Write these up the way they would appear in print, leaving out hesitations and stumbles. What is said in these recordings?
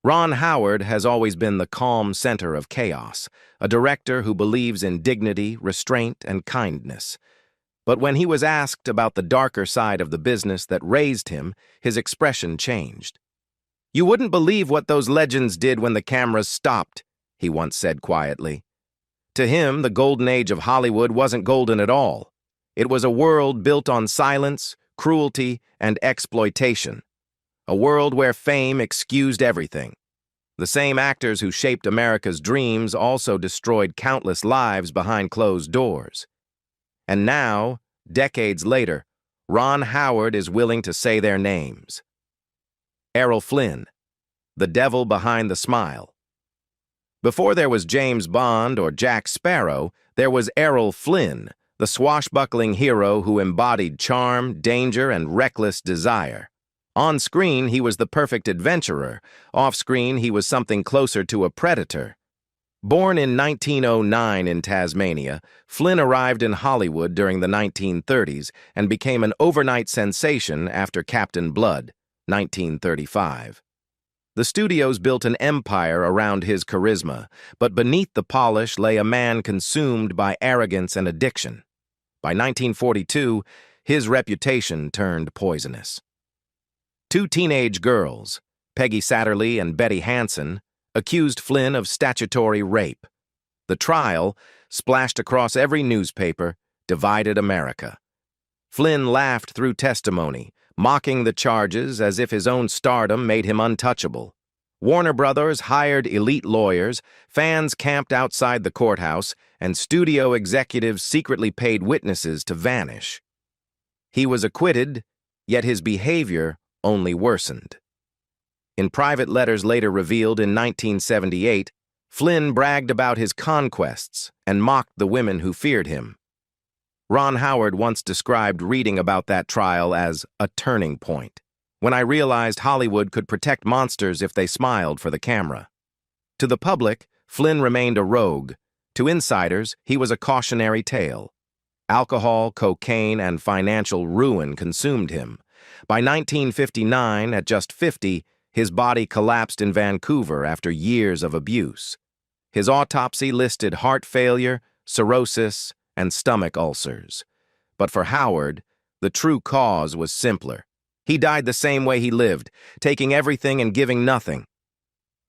Ron Howard has always been the calm center of chaos, a director who believes in dignity, restraint, and kindness. But when he was asked about the darker side of the business that raised him, his expression changed. "You wouldn't believe what those legends did when the cameras stopped," he once said quietly. To him, the golden age of Hollywood wasn't golden at all. It was a world built on silence, cruelty, and exploitation. A world where fame excused everything. The same actors who shaped America's dreams also destroyed countless lives behind closed doors. And now, decades later, Ron Howard is willing to say their names. Errol Flynn, the devil behind the smile. Before there was James Bond or Jack Sparrow, there was Errol Flynn, the swashbuckling hero who embodied charm, danger, and reckless desire. On screen, he was the perfect adventurer. Off screen, he was something closer to a predator. Born in 1909 in Tasmania, Flynn arrived in Hollywood during the 1930s and became an overnight sensation after Captain Blood, 1935. The studios built an empire around his charisma, but beneath the polish lay a man consumed by arrogance and addiction. By 1942, his reputation turned poisonous. Two teenage girls, Peggy Satterlee and Betty Hansen, accused Flynn of statutory rape. The trial, splashed across every newspaper, divided America. Flynn laughed through testimony, mocking the charges as if his own stardom made him untouchable. Warner Brothers hired elite lawyers, fans camped outside the courthouse, and studio executives secretly paid witnesses to vanish. He was acquitted, yet his behavior only worsened. In private letters later revealed in 1978, Flynn bragged about his conquests and mocked the women who feared him. Ron Howard once described reading about that trial as a turning point, when I realized Hollywood could protect monsters if they smiled for the camera. To the public, Flynn remained a rogue. To insiders, he was a cautionary tale. Alcohol, cocaine, and financial ruin consumed him. By 1959, at just 50, his body collapsed in Vancouver after years of abuse. His autopsy listed heart failure, cirrhosis, and stomach ulcers. But for Howard, the true cause was simpler. He died the same way he lived, taking everything and giving nothing.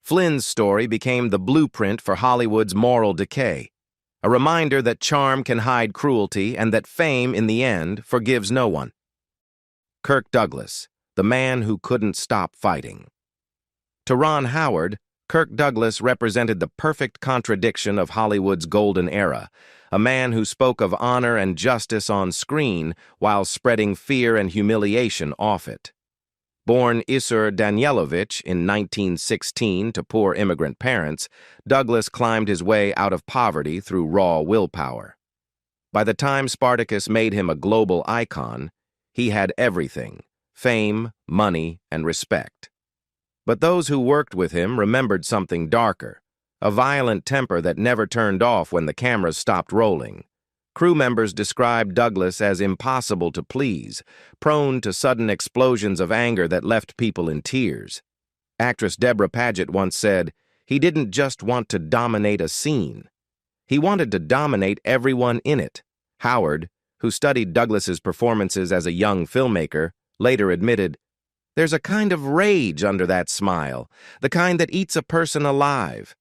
Flynn's story became the blueprint for Hollywood's moral decay, a reminder that charm can hide cruelty and that fame, in the end, forgives no one. Kirk Douglas, the man who couldn't stop fighting. To Ron Howard, Kirk Douglas represented the perfect contradiction of Hollywood's golden era, a man who spoke of honor and justice on screen while spreading fear and humiliation off it. Born Isur Danielovich in 1916 to poor immigrant parents, Douglas climbed his way out of poverty through raw willpower. By the time Spartacus made him a global icon, he had everything: fame, money, and respect. But those who worked with him remembered something darker, a violent temper that never turned off when the cameras stopped rolling. Crew members described Douglas as impossible to please, prone to sudden explosions of anger that left people in tears. Actress Deborah Paget once said, "He didn't just want to dominate a scene. He wanted to dominate everyone in it." Howard, who studied Douglas's performances as a young filmmaker, later admitted, "There's a kind of rage under that smile, the kind that eats a person alive."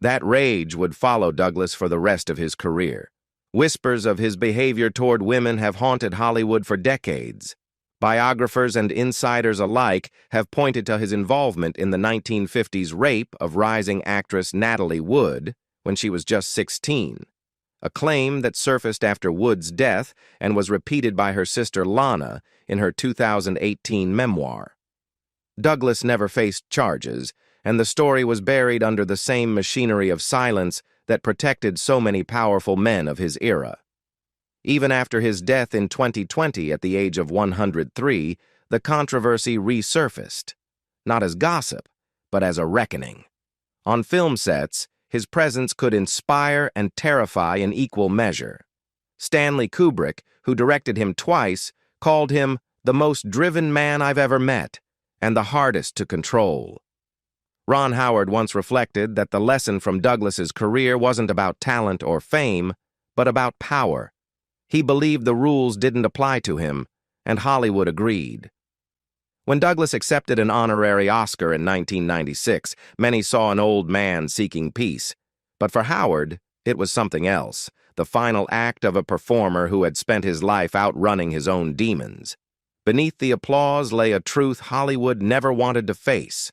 That rage would follow Douglas for the rest of his career. Whispers of his behavior toward women have haunted Hollywood for decades. Biographers and insiders alike have pointed to his involvement in the 1950s rape of rising actress Natalie Wood when she was just 16, a claim that surfaced after Wood's death and was repeated by her sister Lana in her 2018 memoir. Douglas never faced charges, and the story was buried under the same machinery of silence that protected so many powerful men of his era. Even after his death in 2020 at the age of 103, the controversy resurfaced, not as gossip, but as a reckoning. On film sets, his presence could inspire and terrify in equal measure. Stanley Kubrick, who directed him twice, called him the most driven man I've ever met and the hardest to control. Ron Howard once reflected that the lesson from Douglas's career wasn't about talent or fame, but about power. He believed the rules didn't apply to him, and Hollywood agreed. When Douglas accepted an honorary Oscar in 1996, many saw an old man seeking peace. But for Howard, it was something else, the final act of a performer who had spent his life outrunning his own demons. Beneath the applause lay a truth Hollywood never wanted to face,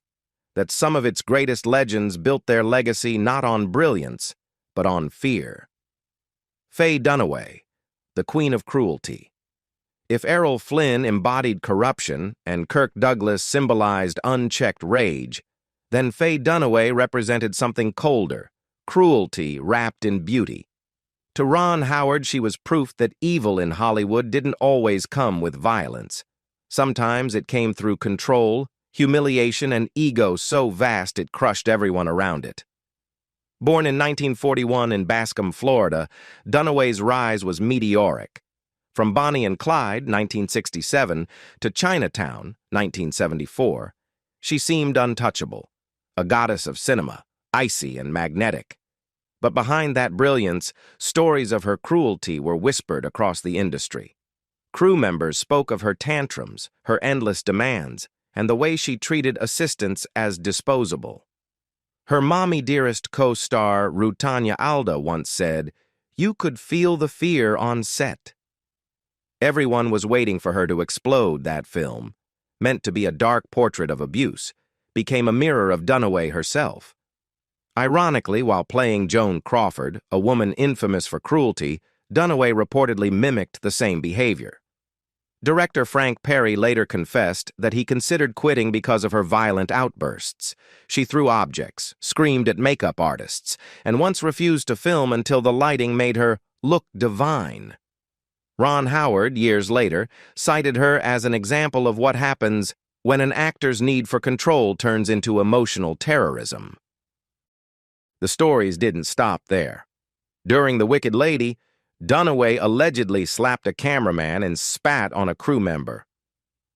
that some of its greatest legends built their legacy not on brilliance, but on fear. Faye Dunaway, the Queen of Cruelty. If Errol Flynn embodied corruption and Kirk Douglas symbolized unchecked rage, then Faye Dunaway represented something colder, cruelty wrapped in beauty. To Ron Howard, she was proof that evil in Hollywood didn't always come with violence. Sometimes it came through control, humiliation, and ego so vast it crushed everyone around it. Born in 1941 in Bascom, Florida, Dunaway's rise was meteoric. From Bonnie and Clyde, 1967, to Chinatown, 1974, she seemed untouchable, a goddess of cinema, icy and magnetic. But behind that brilliance, stories of her cruelty were whispered across the industry. Crew members spoke of her tantrums, her endless demands, and the way she treated assistants as disposable. Her Mommy Dearest co-star Rutanya Alda once said, "You could feel the fear on set." Everyone was waiting for her to explode. That film, meant to be a dark portrait of abuse, became a mirror of Dunaway herself. Ironically, while playing Joan Crawford, a woman infamous for cruelty, Dunaway reportedly mimicked the same behavior. Director Frank Perry later confessed that he considered quitting because of her violent outbursts. She threw objects, screamed at makeup artists, and once refused to film until the lighting made her look divine. Ron Howard, years later, cited her as an example of what happens when an actor's need for control turns into emotional terrorism. The stories didn't stop there. During The Wicked Lady, Dunaway allegedly slapped a cameraman and spat on a crew member.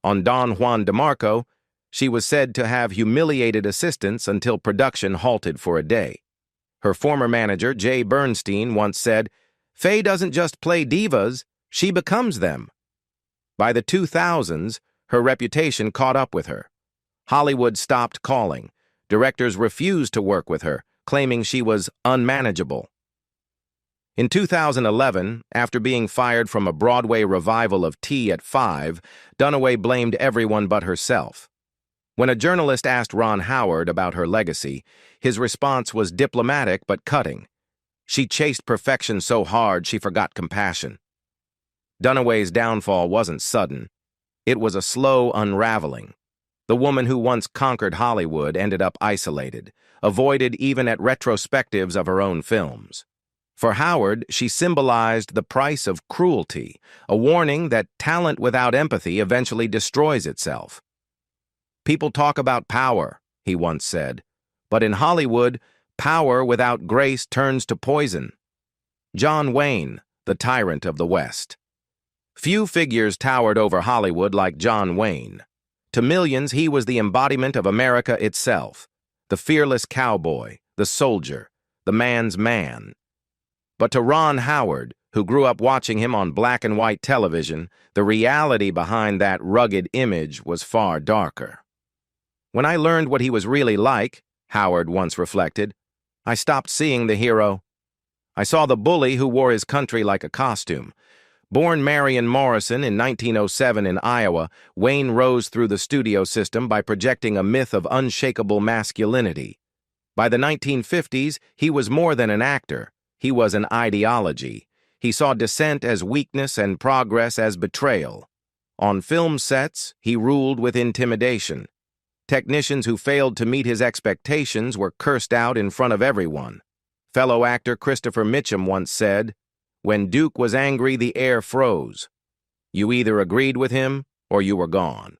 On Don Juan DeMarco, she was said to have humiliated assistants until production halted for a day. Her former manager, Jay Bernstein, once said, "Faye doesn't just play divas, she becomes them." By the 2000s, her reputation caught up with her. Hollywood stopped calling. Directors refused to work with her, claiming she was unmanageable. In 2011, after being fired from a Broadway revival of Tea at 5, Dunaway blamed everyone but herself. When a journalist asked Ron Howard about her legacy, his response was diplomatic but cutting. She chased perfection so hard she forgot compassion. Dunaway's downfall wasn't sudden. It was a slow unraveling. The woman who once conquered Hollywood ended up isolated, avoided even at retrospectives of her own films. For Howard, she symbolized the price of cruelty, a warning that talent without empathy eventually destroys itself. "People talk about power," he once said, "but in Hollywood, power without grace turns to poison." John Wayne, the tyrant of the West. Few figures towered over Hollywood like John Wayne. To millions, he was the embodiment of America itself, the fearless cowboy, the soldier, the man's man. But to Ron Howard, who grew up watching him on black and white television, the reality behind that rugged image was far darker. "When I learned what he was really like," Howard once reflected, "I stopped seeing the hero. I saw the bully who wore his country like a costume." Born Marion Morrison in 1907 in Iowa, Wayne rose through the studio system by projecting a myth of unshakable masculinity. By the 1950s, he was more than an actor. He was an ideology. He saw dissent as weakness and progress as betrayal. On film sets, he ruled with intimidation. Technicians who failed to meet his expectations were cursed out in front of everyone. Fellow actor Christopher Mitchum once said, "When Duke was angry, the air froze. You either agreed with him or you were gone."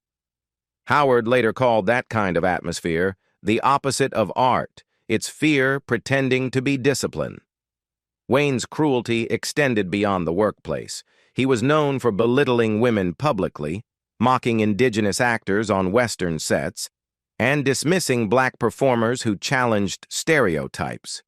Howard later called that kind of atmosphere the opposite of art, its fear pretending to be discipline. Wayne's cruelty extended beyond the workplace. He was known for belittling women publicly, mocking indigenous actors on Western sets, and dismissing black performers who challenged stereotypes.